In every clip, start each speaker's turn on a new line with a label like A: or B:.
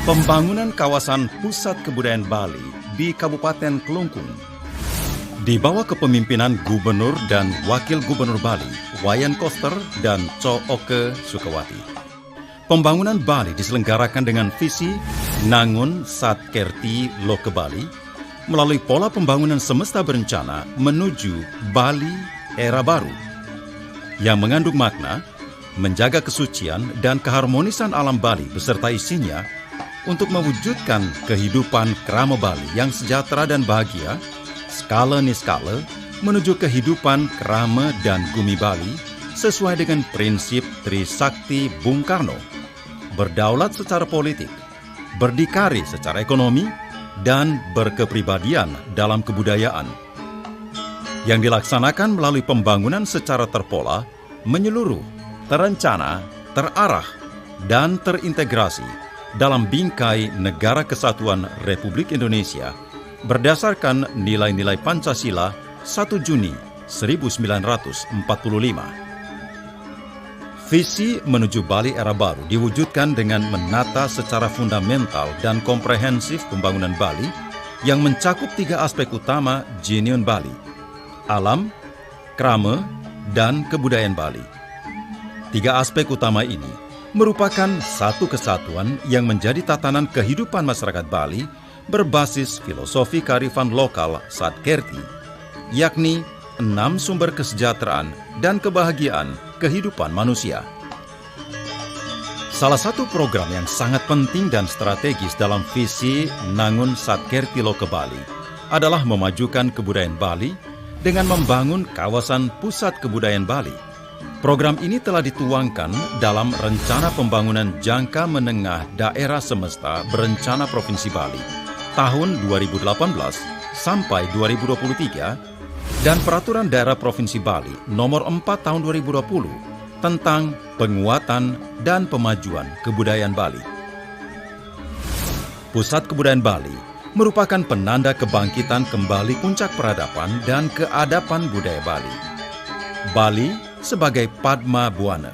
A: Pembangunan kawasan pusat kebudayaan Bali di Kabupaten Kelungkung. Di bawah kepemimpinan Gubernur dan Wakil Gubernur Bali, Wayan Koster dan Cho Oke Sukawati. Pembangunan Bali diselenggarakan dengan visi Nangun Satkerti Loke Bali melalui pola pembangunan semesta berencana menuju Bali era baru yang mengandung makna menjaga kesucian dan keharmonisan alam Bali beserta isinya untuk mewujudkan kehidupan krama Bali yang sejahtera dan bahagia, skala niskala, menuju kehidupan krama dan gumi Bali sesuai dengan prinsip Trisakti Bung Karno, berdaulat secara politik, berdikari secara ekonomi, dan berkepribadian dalam kebudayaan. Yang dilaksanakan melalui pembangunan secara terpola, menyeluruh, terencana, terarah, dan terintegrasi dalam bingkai Negara Kesatuan Republik Indonesia berdasarkan nilai-nilai Pancasila 1 Juni 1945. Visi menuju Bali era baru diwujudkan dengan menata secara fundamental dan komprehensif pembangunan Bali yang mencakup 3 aspek utama Jiniun Bali: alam, krama, dan kebudayaan Bali. 3 aspek utama ini merupakan satu kesatuan yang menjadi tatanan kehidupan masyarakat Bali berbasis filosofi kearifan lokal Satkerti, yakni 6 sumber kesejahteraan dan kebahagiaan kehidupan manusia. Salah satu program yang sangat penting dan strategis dalam visi Nangun Satkerti Loke Bali adalah memajukan kebudayaan Bali dengan membangun kawasan pusat kebudayaan Bali. Program ini telah dituangkan dalam Rencana Pembangunan Jangka Menengah Daerah Semesta Berencana Provinsi Bali tahun 2018 sampai 2023 dan Peraturan Daerah Provinsi Bali Nomor 4 Tahun 2020 tentang penguatan dan pemajuan kebudayaan Bali. Pusat Kebudayaan Bali merupakan penanda kebangkitan kembali puncak peradaban dan keadapan budaya Bali. Bali sebagai Padma Buana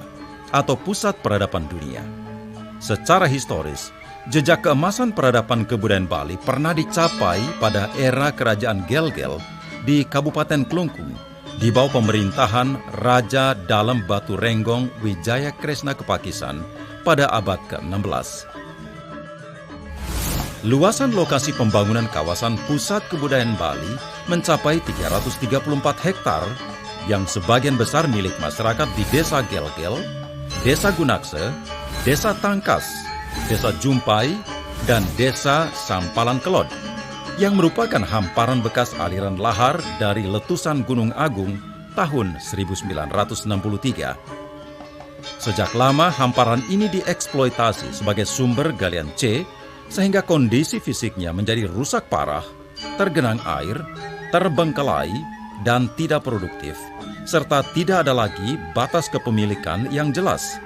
A: atau pusat peradaban dunia. Secara historis, jejak keemasan peradaban kebudayaan Bali pernah dicapai pada era Kerajaan Gel-Gel di Kabupaten Kelungkung di bawah pemerintahan Raja Dalem Batu Renggong Wijaya Kresna Kepakisan pada abad ke-16. Luasan lokasi pembangunan kawasan pusat kebudayaan Bali mencapai 334 hektar yang sebagian besar milik masyarakat di Desa Gel-Gel, Desa Gunakse, Desa Tangkas, Desa Jumpai, dan Desa Sampalan Kelod, yang merupakan hamparan bekas aliran lahar dari letusan Gunung Agung tahun 1963. Sejak lama hamparan ini dieksploitasi sebagai sumber galian C, sehingga kondisi fisiknya menjadi rusak parah, tergenang air, terbengkelai, dan tidak produktif, serta tidak ada lagi batas kepemilikan yang jelas.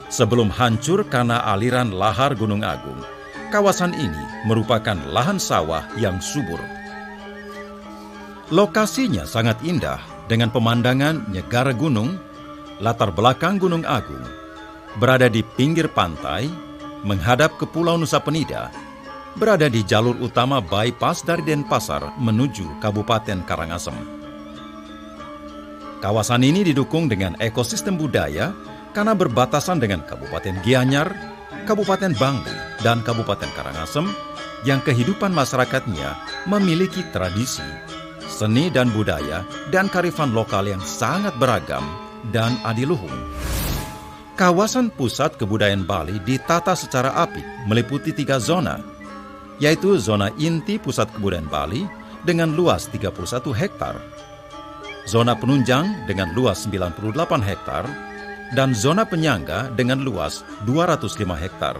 A: Sebelum hancur karena aliran lahar Gunung Agung, kawasan ini merupakan lahan sawah yang subur. Lokasinya sangat indah dengan pemandangan Nyegara Gunung, latar belakang Gunung Agung, berada di pinggir pantai, menghadap ke Pulau Nusa Penida, berada di jalur utama bypass dari Denpasar menuju Kabupaten Karangasem. Kawasan ini didukung dengan ekosistem budaya karena berbatasan dengan Kabupaten Gianyar, Kabupaten Bangli, dan Kabupaten Karangasem yang kehidupan masyarakatnya memiliki tradisi, seni dan budaya, dan kearifan lokal yang sangat beragam dan adiluhung. Kawasan pusat kebudayaan Bali ditata secara apik meliputi 3 zona, yaitu zona inti pusat kebudayaan Bali dengan luas 31 hektar, zona penunjang dengan luas 98 hektar, dan zona penyangga dengan luas 205 hektar.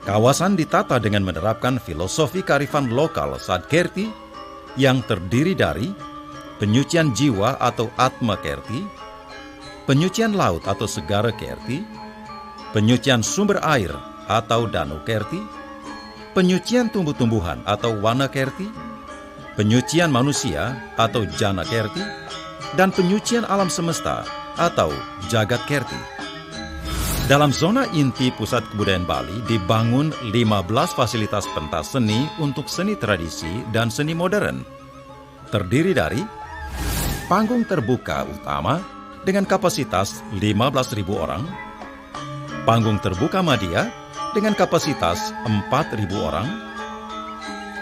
A: Kawasan ditata dengan menerapkan filosofi kearifan lokal Satkerti yang terdiri dari penyucian jiwa atau Atma Kerti, penyucian laut atau Segara Kerti, penyucian sumber air atau Danu Kerti, penyucian tumbuh-tumbuhan atau Wana Kerti, penyucian manusia atau Jana Kerti, dan penyucian alam semesta atau Jagat Kerti. Dalam zona inti Pusat Kebudayaan Bali dibangun 15 fasilitas pentas seni untuk seni tradisi dan seni modern. Terdiri dari panggung terbuka utama dengan kapasitas 15.000 orang, panggung terbuka media dengan kapasitas 4.000 orang,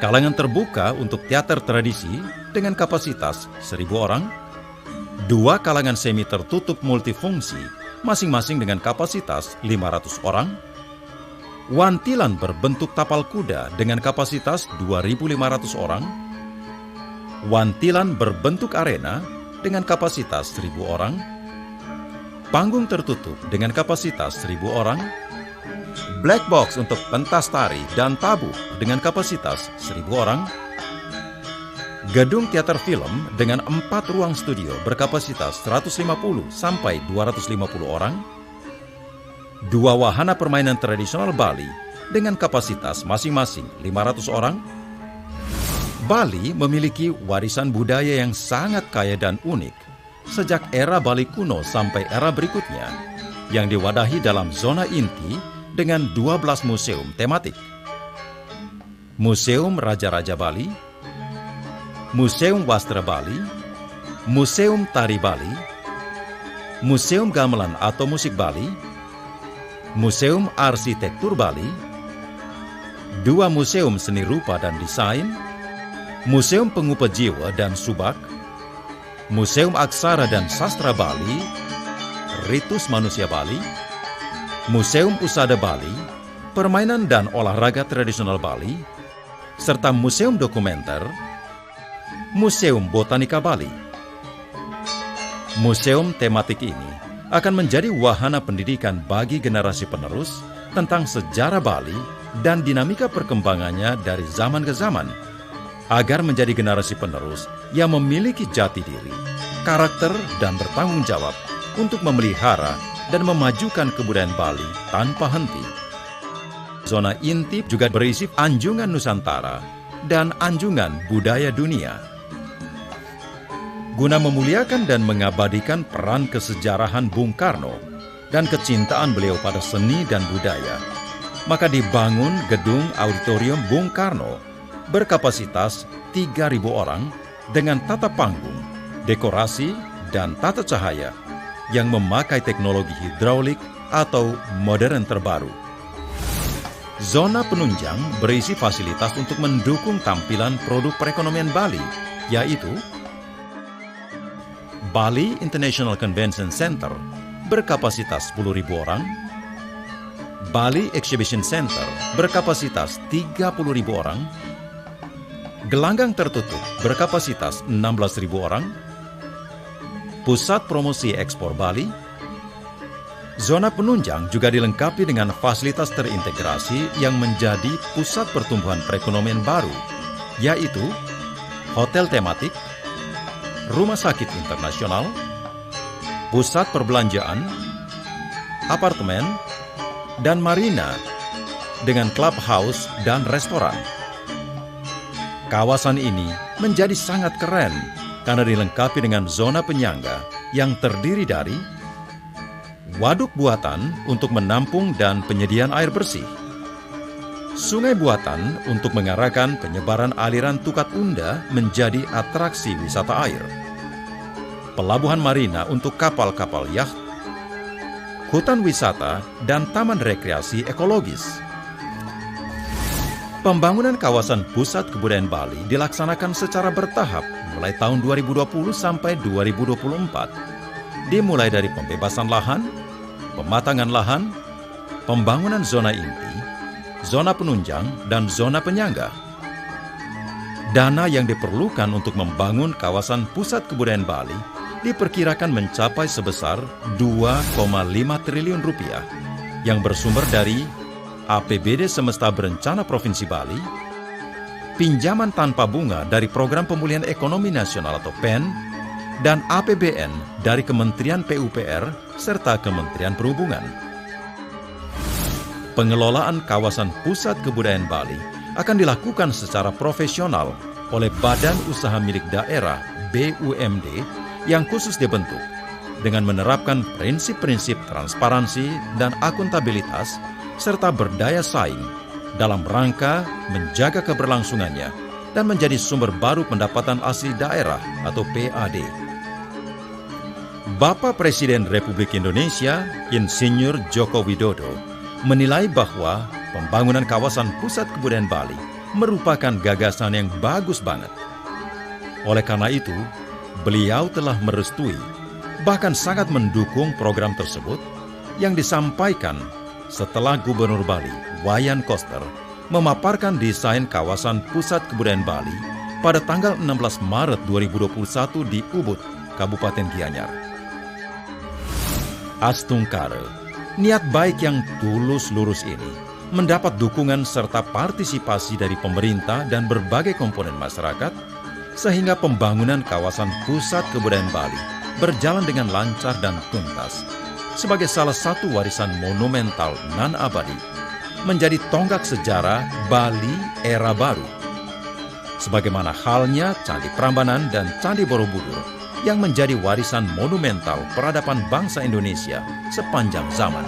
A: kalangan terbuka untuk teater tradisi dengan kapasitas 1.000 orang, 2 kalangan semi tertutup multifungsi masing-masing dengan kapasitas 500 orang, wantilan berbentuk tapal kuda dengan kapasitas 2.500 orang, wantilan berbentuk arena dengan kapasitas 1.000 orang, panggung tertutup dengan kapasitas 1.000 orang, black box untuk pentas tari dan tabuh dengan kapasitas 1.000 orang, gedung teater film dengan 4 ruang studio berkapasitas 150 sampai 250 orang, 2 wahana permainan tradisional Bali dengan kapasitas masing-masing 500 orang. Bali memiliki warisan budaya yang sangat kaya dan unik sejak era Bali kuno sampai era berikutnya yang diwadahi dalam zona inti dengan 12 museum tematik. Museum Raja-Raja Bali, Museum Wastra Bali, Museum Tari Bali, Museum Gamelan atau Musik Bali, Museum Arsitektur Bali, 2 Museum Seni Rupa dan Desain, Museum Pengupa Jiwa dan Subak, Museum Aksara dan Sastra Bali, Ritus Manusia Bali, Museum Pusada Bali, Permainan dan Olahraga Tradisional Bali, serta Museum Dokumenter, Museum Botanika Bali. Museum tematik ini akan menjadi wahana pendidikan bagi generasi penerus tentang sejarah Bali dan dinamika perkembangannya dari zaman ke zaman, agar menjadi generasi penerus yang memiliki jati diri, karakter, dan bertanggung jawab untuk memelihara dan memajukan kebudayaan Bali tanpa henti. Zona inti juga berisi Anjungan Nusantara dan Anjungan Budaya Dunia. Guna memuliakan dan mengabadikan peran kesejarahan Bung Karno dan kecintaan beliau pada seni dan budaya, maka dibangun gedung auditorium Bung Karno berkapasitas 3.000 orang dengan tata panggung, dekorasi, dan tata cahaya yang memakai teknologi hidraulik atau modern terbaru. Zona penunjang berisi fasilitas untuk mendukung tampilan produk perekonomian Bali, yaitu Bali International Convention Center berkapasitas 10.000 orang, Bali Exhibition Center berkapasitas 30.000 orang, gelanggang tertutup berkapasitas 16.000 orang, Pusat Promosi Ekspor Bali. Zona penunjang juga dilengkapi dengan fasilitas terintegrasi yang menjadi pusat pertumbuhan perekonomian baru, yaitu hotel tematik, rumah sakit internasional, pusat perbelanjaan, apartemen, dan marina dengan clubhouse dan restoran. Kawasan ini menjadi sangat keren karena dilengkapi dengan zona penyangga yang terdiri dari waduk buatan untuk menampung dan penyediaan air bersih, sungai buatan untuk mengarahkan penyebaran aliran Tukat Unda menjadi atraksi wisata air, pelabuhan marina untuk kapal-kapal yacht, hutan wisata, dan taman rekreasi ekologis. Pembangunan kawasan Pusat Kebudayaan Bali dilaksanakan secara bertahap mulai tahun 2020 sampai 2024, dimulai dari pembebasan lahan, pematangan lahan, pembangunan zona inti, zona penunjang, dan zona penyangga. Dana yang diperlukan untuk membangun kawasan Pusat Kebudayaan Bali diperkirakan mencapai sebesar 2,5 triliun rupiah yang bersumber dari APBD Semesta Berencana Provinsi Bali, pinjaman tanpa bunga dari Program Pemulihan Ekonomi Nasional atau PEN, dan APBN dari Kementerian PUPR serta Kementerian Perhubungan. Pengelolaan kawasan Pusat Kebudayaan Bali akan dilakukan secara profesional oleh Badan Usaha Milik Daerah BUMD yang khusus dibentuk dengan menerapkan prinsip-prinsip transparansi dan akuntabilitas serta berdaya saing dalam rangka menjaga keberlangsungannya dan menjadi sumber baru pendapatan asli daerah atau PAD. Bapak Presiden Republik Indonesia, Insinyur Joko Widodo, menilai bahwa pembangunan kawasan pusat kebudayaan Bali merupakan gagasan yang bagus banget. Oleh karena itu, beliau telah merestui, bahkan sangat mendukung program tersebut yang disampaikan setelah Gubernur Bali, Wayan Koster, memaparkan desain kawasan pusat kebudayaan Bali pada tanggal 16 Maret 2021 di Ubud, Kabupaten Gianyar. Astungkare, niat baik yang tulus lurus ini mendapat dukungan serta partisipasi dari pemerintah dan berbagai komponen masyarakat, sehingga pembangunan kawasan pusat kebudayaan Bali berjalan dengan lancar dan tuntas sebagai salah satu warisan monumental nan abadi, menjadi tonggak sejarah Bali era baru. Sebagaimana halnya Candi Prambanan dan Candi Borobudur yang menjadi warisan monumental peradaban bangsa Indonesia sepanjang zaman.